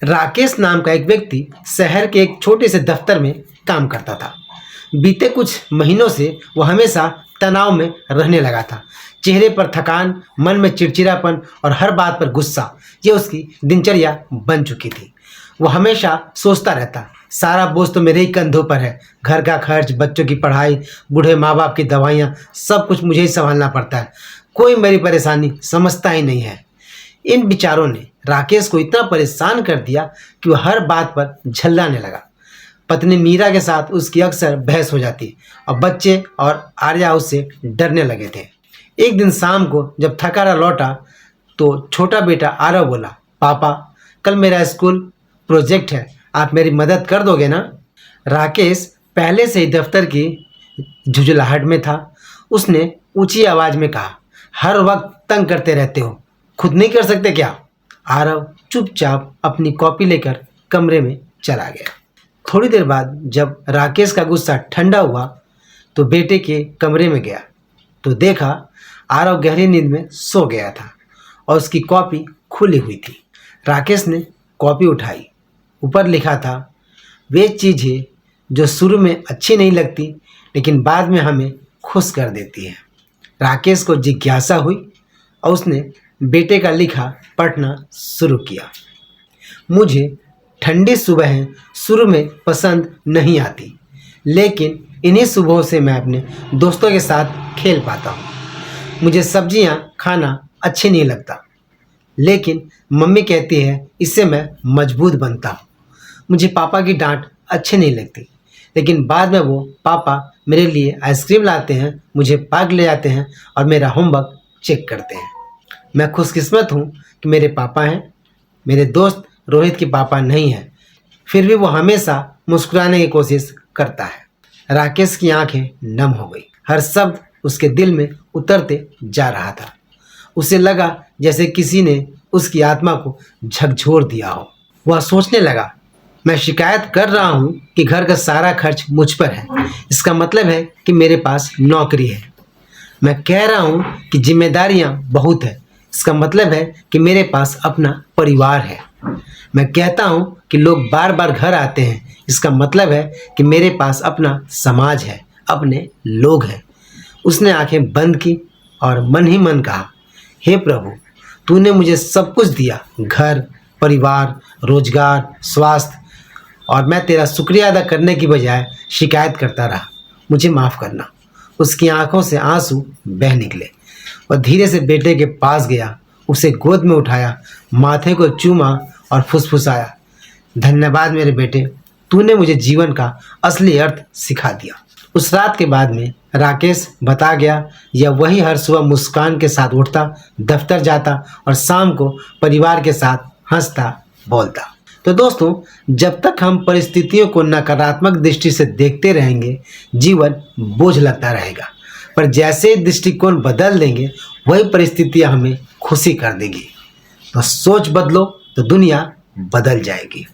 राकेश नाम का एक व्यक्ति शहर के एक छोटे से दफ्तर में काम करता था। बीते कुछ महीनों से वह हमेशा तनाव में रहने लगा था। चेहरे पर थकान, मन में चिड़चिड़ापन और हर बात पर गुस्सा, ये उसकी दिनचर्या बन चुकी थी। वह हमेशा सोचता रहता, सारा बोझ तो मेरे ही कंधों पर है। घर का खर्च, बच्चों की पढ़ाई, बूढ़े माँ बाप की दवाइयाँ, सब कुछ मुझे ही संभालना पड़ता है। कोई मेरी परेशानी समझता ही नहीं है। इन विचारों ने राकेश को इतना परेशान कर दिया कि वह हर बात पर झल्लाने लगा। पत्नी मीरा के साथ उसकी अक्सर बहस हो जाती और बच्चे और आर्या उससे डरने लगे थे। एक दिन शाम को जब थका हारा लौटा तो छोटा बेटा आरव बोला, पापा कल मेरा स्कूल प्रोजेक्ट है, आप मेरी मदद कर दोगे ना? राकेश पहले से ही दफ्तर की झुंझलाहट में था। उसने ऊंची आवाज में कहा, हर वक्त तंग करते रहते हो, खुद नहीं कर सकते क्या? आरव चुपचाप अपनी कॉपी लेकर कमरे में चला गया। थोड़ी देर बाद जब राकेश का गुस्सा ठंडा हुआ तो बेटे के कमरे में गया तो देखा आरव गहरी नींद में सो गया था और उसकी कॉपी खुली हुई थी। राकेश ने कॉपी उठाई। ऊपर लिखा था, वे चीज़ें जो शुरू में अच्छी नहीं लगती लेकिन बाद में हमें खुश कर देती है। राकेश को जिज्ञासा हुई और उसने बेटे का लिखा पढ़ना शुरू किया। मुझे ठंडी सुबहें शुरू में पसंद नहीं आती, लेकिन इन्हीं सुबहों से मैं अपने दोस्तों के साथ खेल पाता हूँ। मुझे सब्जियाँ खाना अच्छी नहीं लगता, लेकिन मम्मी कहती है इससे मैं मजबूत बनता हूँ। मुझे पापा की डांट अच्छी नहीं लगती, लेकिन बाद में वो पापा मेरे लिए आइसक्रीम लाते हैं, मुझे पार्क ले जाते हैं और मेरा होमवर्क चेक करते हैं। मैं खुशकिस्मत हूँ कि मेरे पापा हैं। मेरे दोस्त रोहित के पापा नहीं हैं, फिर भी वो हमेशा मुस्कुराने की कोशिश करता है। राकेश की आंखें नम हो गई। हर शब्द उसके दिल में उतरते जा रहा था। उसे लगा जैसे किसी ने उसकी आत्मा को झकझोर दिया हो। वह सोचने लगा, मैं शिकायत कर रहा हूँ कि घर का सारा खर्च मुझ पर है, इसका मतलब है कि मेरे पास नौकरी है। मैं कह रहा हूँ कि जिम्मेदारियाँ बहुत है, इसका मतलब है कि मेरे पास अपना परिवार है। मैं कहता हूँ कि लोग बार बार घर आते हैं, इसका मतलब है कि मेरे पास अपना समाज है, अपने लोग हैं। उसने आंखें बंद की और मन ही मन कहा, हे प्रभु, तूने मुझे सब कुछ दिया, घर, परिवार, रोजगार, स्वास्थ्य, और मैं तेरा शुक्रिया अदा करने की बजाय शिकायत करता रहा। मुझे माफ़ करना। उसकी आंखों से आंसू बह निकले। वह धीरे से बेटे के पास गया, उसे गोद में उठाया, माथे को चूमा और फुसफुसाया, धन्यवाद मेरे बेटे, तूने मुझे जीवन का असली अर्थ सिखा दिया। उस रात के बाद में राकेश बता गया, यह वही हर सुबह मुस्कान के साथ उठता, दफ्तर जाता और शाम को परिवार के साथ हंसता बोलता। तो दोस्तों, जब तक हम परिस्थितियों को नकारात्मक दृष्टि से देखते रहेंगे, जीवन बोझ लगता रहेगा। पर जैसे दृष्टिकोण बदल देंगे, वही परिस्थितियां हमें खुशी कर देगी। तो सोच बदलो तो दुनिया बदल जाएगी।